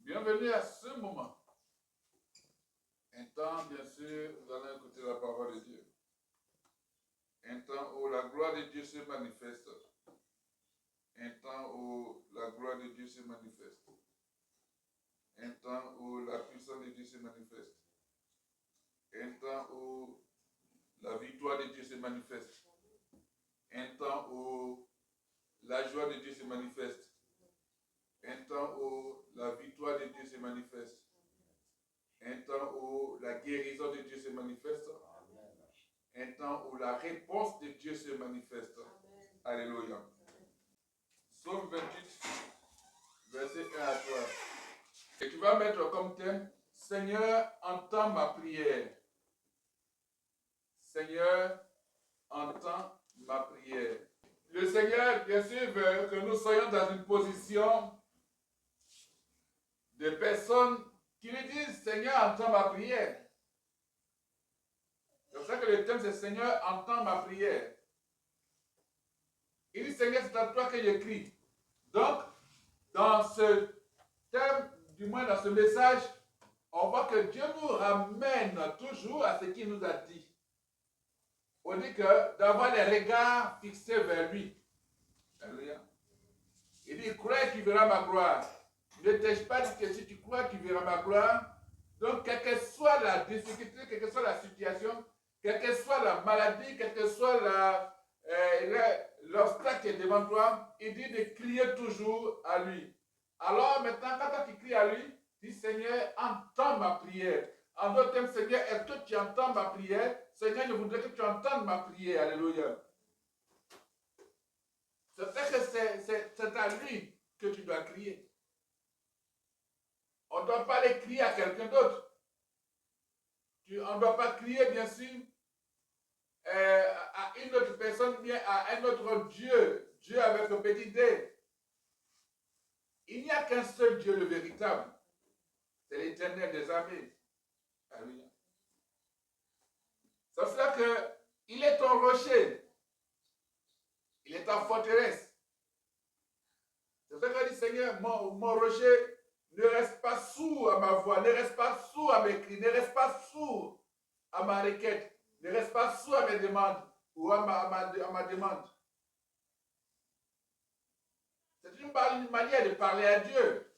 Bienvenue à ce moment. Un temps, bien sûr, vous allez écouter la parole de Dieu. Un temps où la gloire de Dieu se manifeste. Un temps où la gloire de Dieu se manifeste. Un temps où la puissance de Dieu se manifeste. Un temps où la victoire de Dieu se manifeste. Un temps où la joie de Dieu se manifeste. Un temps où la victoire de Dieu se manifeste. Un temps où la guérison de Dieu se manifeste. Un temps où la réponse de Dieu se manifeste. Alléluia. Psaume 28, verset 1 à 3. Et tu vas mettre comme thème, Seigneur, entends ma prière. Seigneur, entends ma prière. Le Seigneur, bien sûr, veut que nous soyons dans une position de personnes qui lui disent, Seigneur, entends ma prière. C'est pour ça que le thème, c'est Seigneur, entends ma prière. Il dit, Seigneur, c'est à toi que j'écris. Donc, dans ce thème, du moins dans ce message, on voit que Dieu nous ramène toujours à ce qu'il nous a dit. On dit que d'avoir les regards fixés vers lui. Alléluia. Il dit, crois, tu verras ma gloire. Ne t'ai-je pas dit que si tu crois, tu verras ma gloire? Donc, quelle que soit la difficulté, quelle que soit la situation, quelle que soit la maladie, quelle que soit l'obstacle qui est devant toi, il dit de crier toujours à lui. Alors maintenant, quand tu cries à lui, dis Seigneur, entends ma prière. En d'autres termes, Seigneur, est-ce que tu entends ma prière? Seigneur, je voudrais que tu entendes ma prière. Alléluia. C'est vrai que c'est à lui que tu dois crier. On ne doit pas aller crier à quelqu'un d'autre. On ne doit pas crier, bien sûr, à une autre personne, bien à un autre Dieu, Dieu avec un petit D. Il n'y a qu'un seul Dieu, le véritable. C'est l'Éternel des armées. Alléluia. C'est cela qu'il est ton rocher. Il est ta forteresse. C'est ça qu'on dit, Seigneur, mon rocher, ne reste pas sourd à ma voix, ne reste pas sourd à mes cris, ne reste pas sourd à ma requête, ne reste pas sourd à mes demandes ou à ma demande. C'est une manière de parler à Dieu.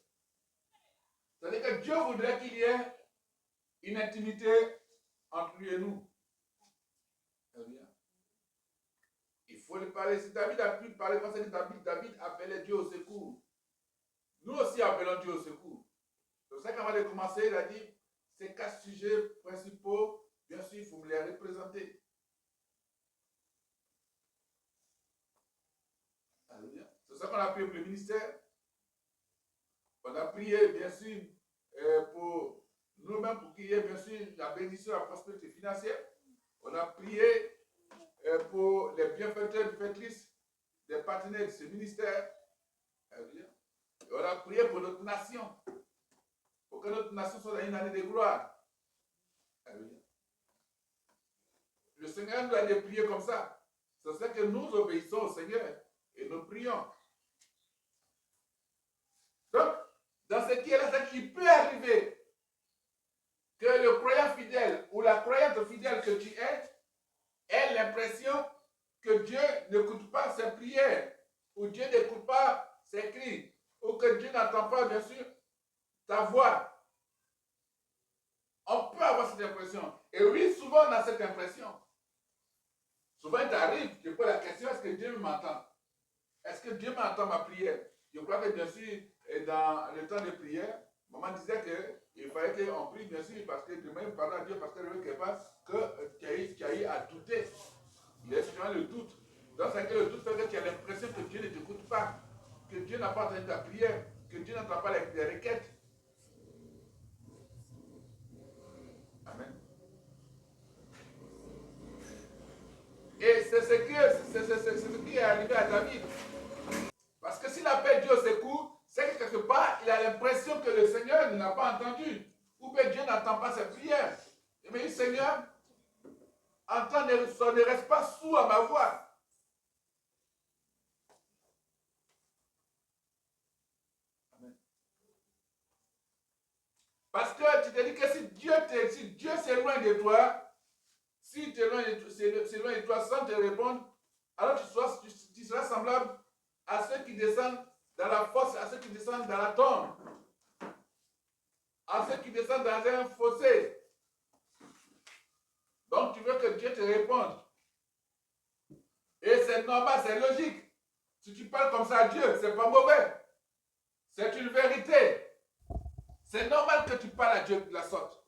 C'est-à-dire que Dieu voudrait qu'il y ait une intimité entre lui et nous. Il faut le parler. Si David a pu parler comme ça, David appelait Dieu au secours. Nous aussi appelons Dieu au secours. C'est pour ça qu'avant de commencer, il a dit, ces 4 sujets principaux, bien sûr, il faut me les représenter. C'est pour ça qu'on a prié pour le ministère. On a prié, bien sûr, pour nous-mêmes, pour qu'il y ait, bien sûr, la bénédiction, la prospérité financière. On a prié pour les bienfaiteurs, bienfaitrices, des partenaires de ce ministère. Et on a prié pour notre nation. Pour que notre nation soit dans une année de gloire. Le Seigneur nous a dit de prier comme ça. C'est ça que nous obéissons au Seigneur et nous prions. Donc, dans ce qui est là, c'est qu'il peut arriver que le croyant fidèle ou la croyante fidèle que tu es ait l'impression que Dieu n'écoute pas ses prières ou Dieu n'écoute pas ses cris ou que Dieu n'entend pas, bien sûr, ta voix. On peut avoir cette impression. Et oui, souvent on a cette impression. Souvent il t'arrive, je pose la question, est-ce que Dieu m'entend? Est-ce que Dieu m'entend ma prière? Je crois que bien sûr, dans le temps de prière, maman disait qu'il fallait qu'on prie, bien sûr, parce que demain, il parle à Dieu, parce qu'elle veut quelque part que tu as eu à douter. Il est souvent le doute. Donc, c'est que le doute fait que tu as l'impression que Dieu ne t'écoute pas, que Dieu n'a pas entendu ta prière, que Dieu n'entend pas les requêtes. Amen. Et c'est ce qui est arrivé à David. Parce que s'il appelle Dieu au secours, c'est que quelque part, il a l'impression que le Seigneur ne l'a pas entendu. Ou que Dieu n'entend pas ses prières. Mais il dit, Seigneur, entends, ne reste pas sourd à ma voix. Amen. Parce que tu te dis que si Dieu s'éloigne de toi, si s'éloigne de toi sans te répondre, alors tu seras semblable à ceux qui descendent dans la fosse, à ceux qui descendent dans la tombe, à ceux qui descendent dans un fossé. Donc tu veux que Dieu te réponde. Et c'est normal, c'est logique. Si tu parles comme ça à Dieu, c'est pas mauvais. C'est une vérité. C'est normal que tu parles à Dieu de la sorte.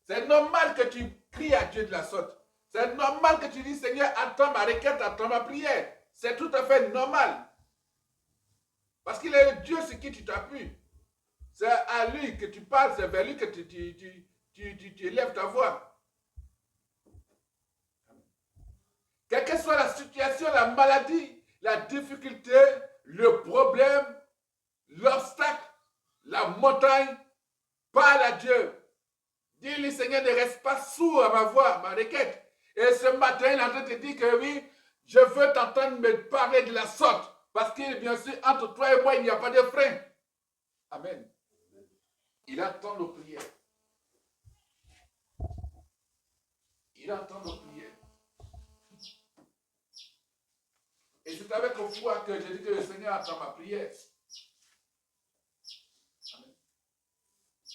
C'est normal que tu cries à Dieu de la sorte. C'est normal que tu dis, Seigneur, attends ma requête, attends ma prière. C'est tout à fait normal. Parce qu'il est le Dieu sur qui tu t'appuies. C'est à lui que tu parles, c'est vers lui que tu élèves ta voix. Quelle que soit la situation, la maladie, la difficulté, le problème, l'obstacle, la montagne, parle à Dieu. Dis-lui, Seigneur, ne reste pas sourd à ma voix, ma requête. Et ce matin, il est en train de te dire que oui, je veux t'entendre me parler de la sorte. Parce que bien sûr, entre toi et moi, il n'y a pas de frein. Amen. Il entend nos prières. Il entend nos prières. Et c'est avec foi que je dis que le Seigneur entend ma prière. Amen.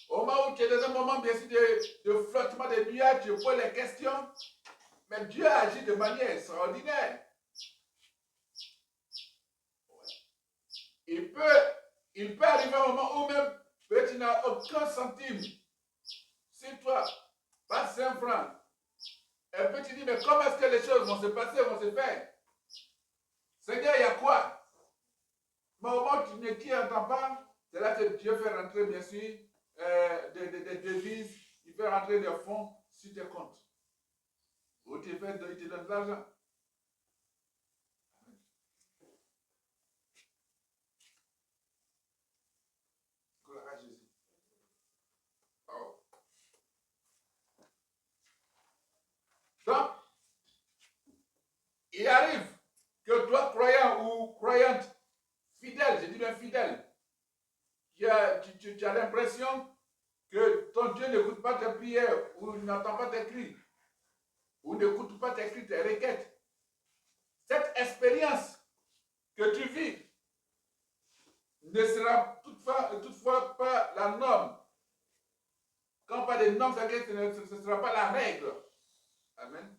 Au moment où tu es dans un moment bien sûr de flottement de nuages, tu poses les questions, mais Dieu agit de manière extraordinaire. Il peut arriver un moment où même tu n'as aucun centime sur toi, pas 5 francs. Et puis tu dis, mais comment est-ce que les choses vont se passer, vont se faire? Seigneur, il y a quoi? Mais au moment où tu n'entends pas, c'est là que Dieu fait rentrer, bien sûr, des devises, il fait rentrer des fonds sur tes comptes. Ou il te donne de l'argent. Gloire à Jésus. Oh. Donc, il arrive que toi, croyant ou croyante, fidèle, je dis bien fidèle, tu as l'impression que ton Dieu n'écoute pas tes prières ou n'entend pas tes cris ou n'écoute pas tes cris, tes requêtes. Cette expérience que tu vis ne sera toutefois pas la norme. Quand on parle de normes, ce ne sera pas la règle. Amen.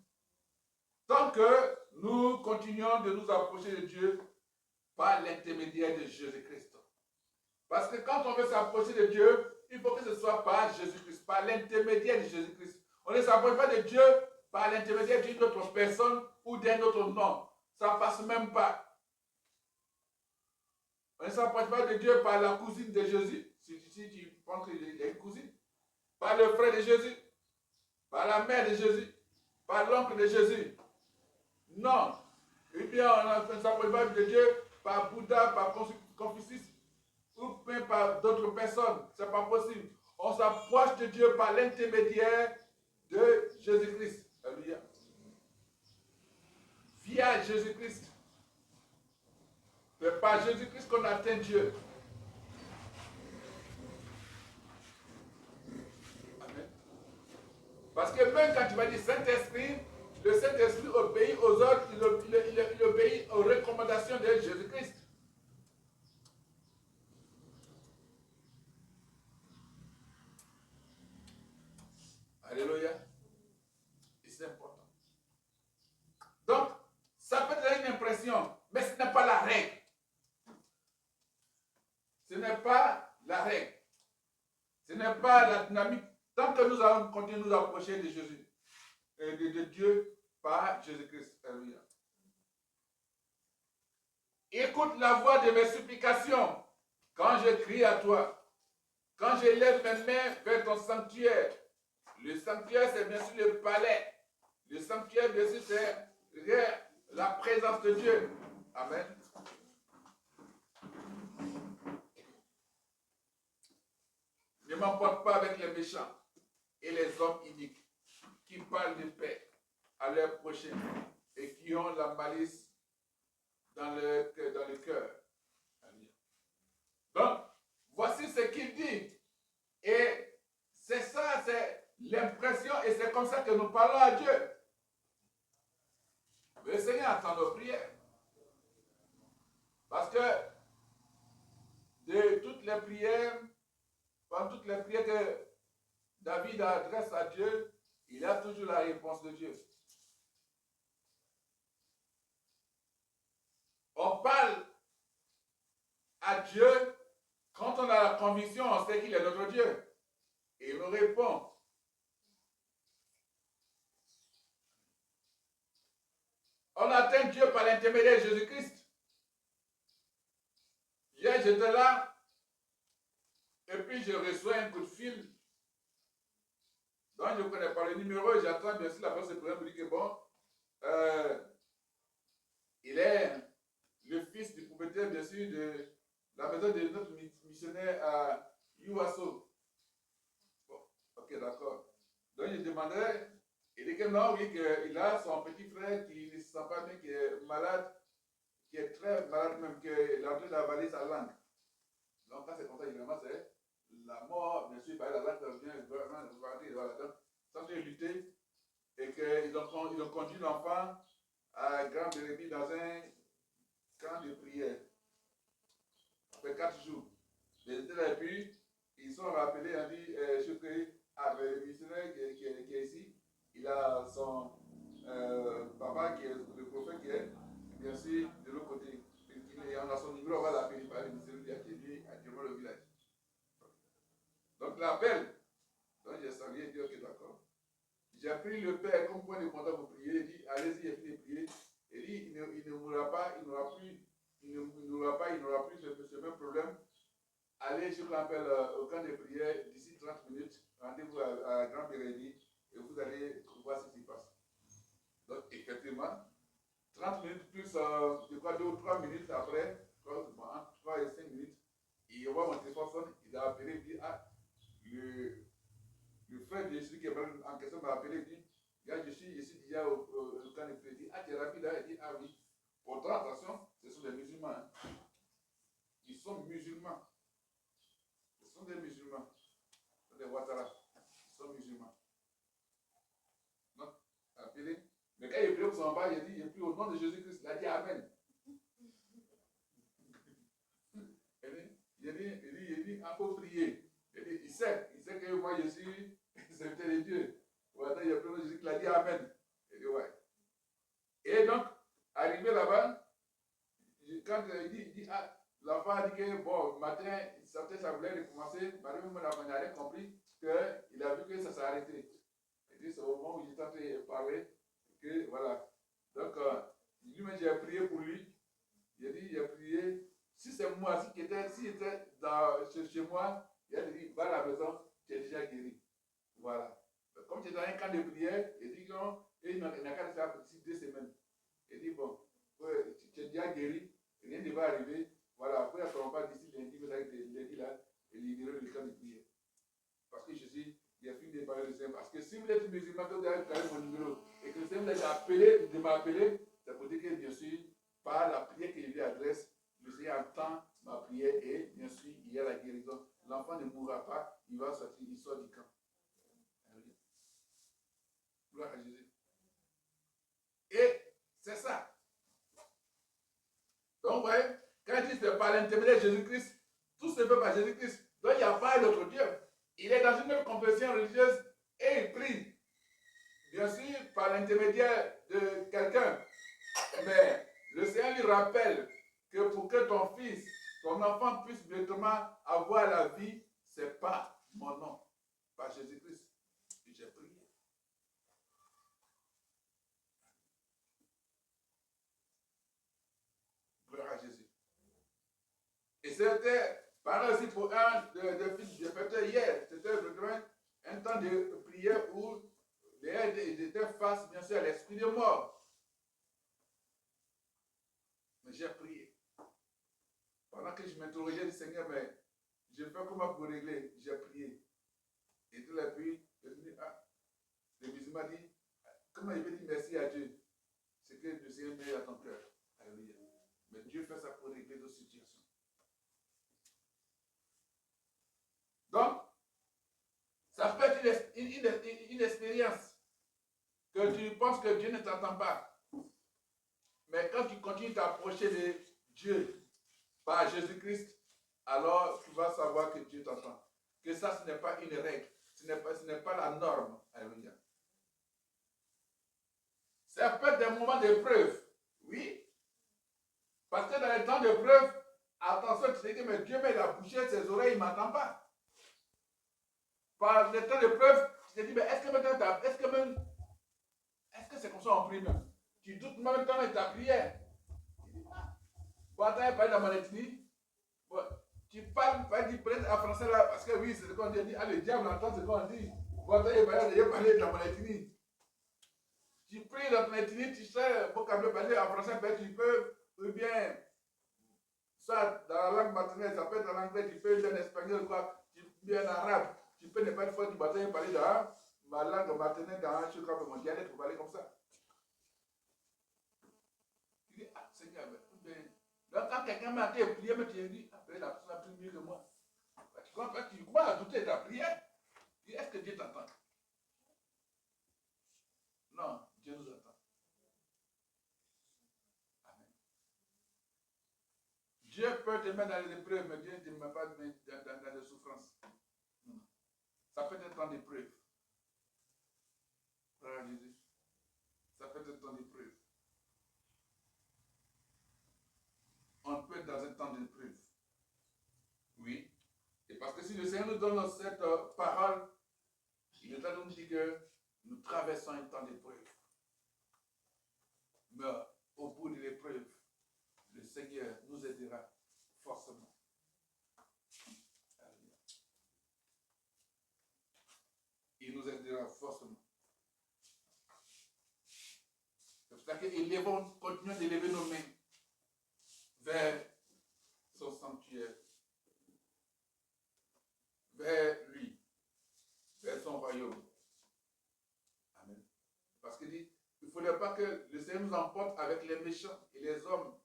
Tant que nous continuons de nous approcher de Dieu par l'intermédiaire de Jésus-Christ. Parce que quand on veut s'approcher de Dieu, il faut que ce soit par Jésus-Christ, par l'intermédiaire de Jésus-Christ. On ne s'approche pas de Dieu par l'intermédiaire d'une autre personne ou d'un autre nom. Ça ne passe même pas. On ne s'approche pas de Dieu par la cousine de Jésus, si tu penses qu'il y a une cousine, par le frère de Jésus, par la mère de Jésus, par l'oncle de Jésus. Non. Eh bien, on ne s'approche pas de Dieu par Bouddha, par Confucius, ou même par d'autres personnes. Ce n'est pas possible. On s'approche de Dieu par l'intermédiaire de Jésus-Christ. Alléluia. Via Jésus-Christ. C'est par Jésus-Christ qu'on atteint Dieu. Amen. Parce que même quand tu vas dire Saint-Esprit, le Saint-Esprit obéit aux ordres, il obéit aux recommandations de Jésus-Christ. Alléluia. Et c'est important. Donc, ça peut donner une impression, mais ce n'est pas la règle. Ce n'est pas la règle. Ce n'est pas la dynamique. Tant que nous allons continuer à nous approcher de Jésus, de Dieu par Jésus-Christ. Alléluia. Écoute la voix de mes supplications quand je crie à toi. Quand je lève mes mains vers ton sanctuaire. Le sanctuaire, c'est bien sûr le palais. Le sanctuaire, bien sûr, c'est la présence de Dieu. Amen. Ne m'emporte pas avec les méchants et les hommes iniques qui parlent de paix à leur prochain et qui ont la malice dans le cœur. Donc, voici ce qu'il dit. Et l'impression, et c'est comme ça que nous parlons à Dieu. Le Seigneur entend nos prières. Parce que de toutes les prières, pendant toutes les prières que David adresse à Dieu, il a toujours la réponse de Dieu. On parle à Dieu quand on a la conviction, on sait qu'il est notre Dieu. Et il nous répond. On atteint Dieu par l'intermédiaire de Jésus-Christ. Hier, j'étais là, et puis je reçois un coup de fil. Donc, je ne connais pas le numéro, j'attends bien sûr la personne me dit que bon, il est le fils du propriétaire, bien sûr, de la maison de notre missionnaire à Yuaso. Bon, ok, d'accord. Donc, je demandais, il dit que non, oui, qu'il a son petit frère qui ne se sent pas bien, qui est malade, qui est très malade même, qu'il est en train d'avaler sa langue. Donc, quand c'est comme ça, évidemment, c'est la mort, bien sûr, la langue vient vraiment, voilà. Donc, sans lutter, et qu'ils ont conduit l'enfant à Grand Bérébi dans un camp de prière. Après 4 jours. Les étaient là, et puis, ils sont rappelés, on dit, le missionnaire qui est ici, il a son papa qui est le prophète qui est, bien sûr, de l'autre côté. Et on a son numéro, on va l'appeler par le missionnaire qui est venu actuellement le village. Donc, l'appel. Donc, j'ai salué et dit, ok, d'accord. J'ai pris le père comme point de contact pour prier. Il dit, allez-y, il a fini de prier. Il dit, il ne mourra pas, il n'aura plus ce même problème. Allez sur l'appel au camp de prière d'ici 30 minutes. Rendez-vous à Grand Bérébi et vous allez voir ce qui se passe. Donc, effectivement, 30 minutes plus, je crois, 2 ou 3 minutes après, entre 3 et 5 minutes, il voit mon téléphone sonne, il a appelé, il dit, ah, le frère de celui qui est en question m'a appelé, il dit, gars, je suis ici déjà au camp de prière. Il dit, ah, tu es rapide là? Il dit, ah oui. Pourtant, attention, ce sont des musulmans. Hein. Ils sont musulmans. Ce sont des musulmans. Ce sont des Ouattara. Ils sont musulmans. Donc, appelé. Mais quand il prie pour son père, il dit, il prie au nom de Jésus-Christ. Il a dit Amen. Il dit, il faut prier. Il sait que moi je suis serviteur de Dieu. Voilà, il a pris Jésus qui a dit Amen. Il dit, ouais. Et donc, arrivé là-bas, quand il dit, ah, l'enfant a dit que, bon, le matin, ça voulait recommencer, madame n'a compris qu'il a vu que ça s'est arrêté. Il dit, c'est au moment où j'étais en train de parler, que, voilà. Donc, lui-même, j'ai prié pour lui. Il a dit, il a prié. Si c'est moi, s'il était chez moi, il a dit, va à la maison, tu es déjà guéri. Voilà. Comme tu es dans un camp de prière, il dit non, et il n'a qu'à le faire d'ici 2 semaines. Il dit, bon, tu es déjà guéri, rien ne va arriver. Voilà, après, ne seront pas d'ici lundi, vous avez lundi là, et libérer le camp de prière. Parce que Jésus, il a fini de parler de ça. Parce que si vous êtes musulman, vous avez mon numéro, et que le Seigneur vous a appelé, de m'appeler, ça veut dire que, bien sûr, par la prière que je lui adresse, le Seigneur entend ma prière et, bien sûr, il y a la guérison. L'enfant ne mourra pas, il va sortir, il sort du camp. Gloire à Jésus. Et c'est ça. Donc, vous voyez, quand il dit c'est par l'intermédiaire de Jésus-Christ, tout se fait par Jésus-Christ. Donc, il n'y a pas d'autre Dieu. Il est dans une autre confession religieuse et il prie. Bien sûr, par l'intermédiaire de quelqu'un. Mais le Seigneur lui rappelle que pour que ton fils, ton enfant puisse directement avoir la vie, c'est pas mon nom, par Jésus-Christ que j'ai prié. Gloire à Jésus. Et c'était, pareil aussi pour un des fils de fêteur hier, c'était vraiment un temps de prière où ils étaient face, bien sûr, à l'esprit de mort. Mais j'ai prié. Pendant que je m'interrogeais du Seigneur, mais je fais comment pour régler? J'ai prié. Et tout la pluie, je dis, ah, le musulman dit, comment il veut dire merci à Dieu? C'est que le Seigneur met à ton cœur. Alléluia. Mais Dieu fait ça pour régler nos situations. Donc, ça peut être une expérience que tu penses que Dieu ne t'entend pas. Mais quand tu continues d'approcher de Dieu par Jésus-Christ, alors tu vas savoir que Dieu t'entend. Que ça, ce n'est pas une règle. Ce n'est pas la norme. Alléluia. Ça peut être des moments d'épreuve. Oui. Parce que dans les temps d'épreuve, attention, tu te dis, mais Dieu met la bouchée, ses oreilles, il ne m'entend pas. Par les temps d'épreuve, tu te dis, mais est-ce que c'est comme ça en prie même? Tu doutes même quand de ta prière. Bon, attends, parler dans mon ethnie. Bon, tu parles, peut-être en français là, parce que oui, c'est ce qu'on dit. Ah, le diable entend ce qu'on dit. Bon, attends, il va parler dans mon ethnie. Tu pries dans ton ethnie, tu sais, vocabulaire parler en français, ben, tu peux, ou bien, ça, dans la langue maternelle, ça peut être en anglais, tu peux, en espagnol, quoi, bien en arabe. Tu peux ne pas une fois du matin parler dans ma langue maternelle, dans un truc comme mon dialecte, pour parler comme ça. Tu dis, ah, Seigneur, ben, donc quand quelqu'un m'a été prié, mais tu dis, ah, la personne a pris mieux que moi. Tu commences à douter de ta prière. Tu dis, est-ce que Dieu t'entend? Non, Dieu nous entend. Amen. Dieu peut te mettre dans les épreuves, mais Dieu ne te met pas dans les souffrances. Non. Ça peut être dans l'épreuve. Frère Jésus. Ça peut être dans l'épreuve. On peut être dans un temps d'épreuve. Oui. Et parce que si le Seigneur nous donne cette parole, il est en train de nous dire que nous traversons un temps d'épreuve. Mais au bout de l'épreuve, le Seigneur nous aidera forcément. Il nous aidera forcément. C'est pour ça que continuons d'élever nos mains vers son sanctuaire, vers lui, vers son royaume. Amen. Parce qu'il dit, il ne faudrait pas que le Seigneur nous emporte avec les méchants et les hommes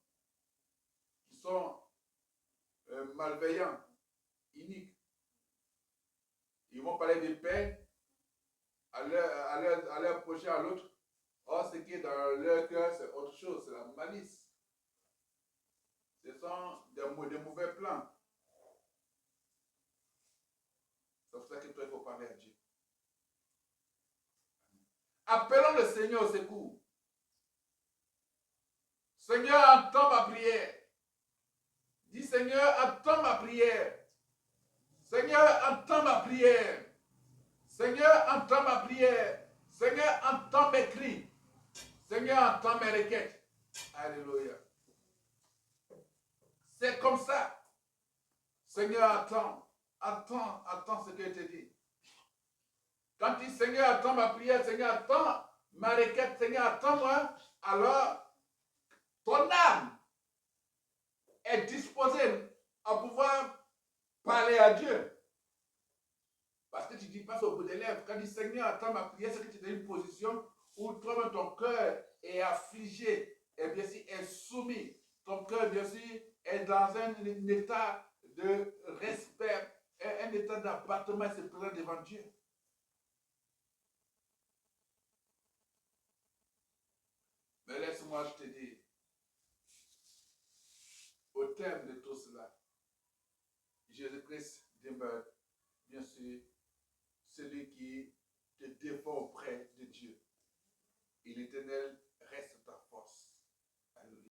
qui sont malveillants, iniques. Ils vont parler de paix à leur prochain, à l'autre. Or, ce qui est dans leur cœur, c'est autre chose, c'est la malice. Ce sont des mauvais plans. C'est pour ça que toi, il faut parler à Dieu. Appelons le Seigneur au secours. Seigneur, entends ma prière. Dis, Seigneur, entends ma prière. Seigneur, entends ma prière. Seigneur, entends ma prière. Seigneur, entends mes cris. Seigneur, entends mes requêtes. Alléluia. C'est comme ça. Seigneur, attends ce que je te dis. Quand tu dis, Seigneur, attends ma prière, Seigneur, attends ma requête, Seigneur, attends-moi, alors ton âme est disposée à pouvoir parler à Dieu. Parce que tu dis pas au bout des lèvres. Quand tu dis, Seigneur, attends ma prière, c'est que tu es dans une position où toi-même ton cœur est affligé, et bien sûr est soumis. Ton cœur, bien sûr, est dans un état de respect, un état d'abattement, et se présente devant Dieu. Mais laisse-moi te dire, au terme de tout cela, Jésus-Christ demeure, bien sûr, celui qui te défend auprès de Dieu. Et l'Éternel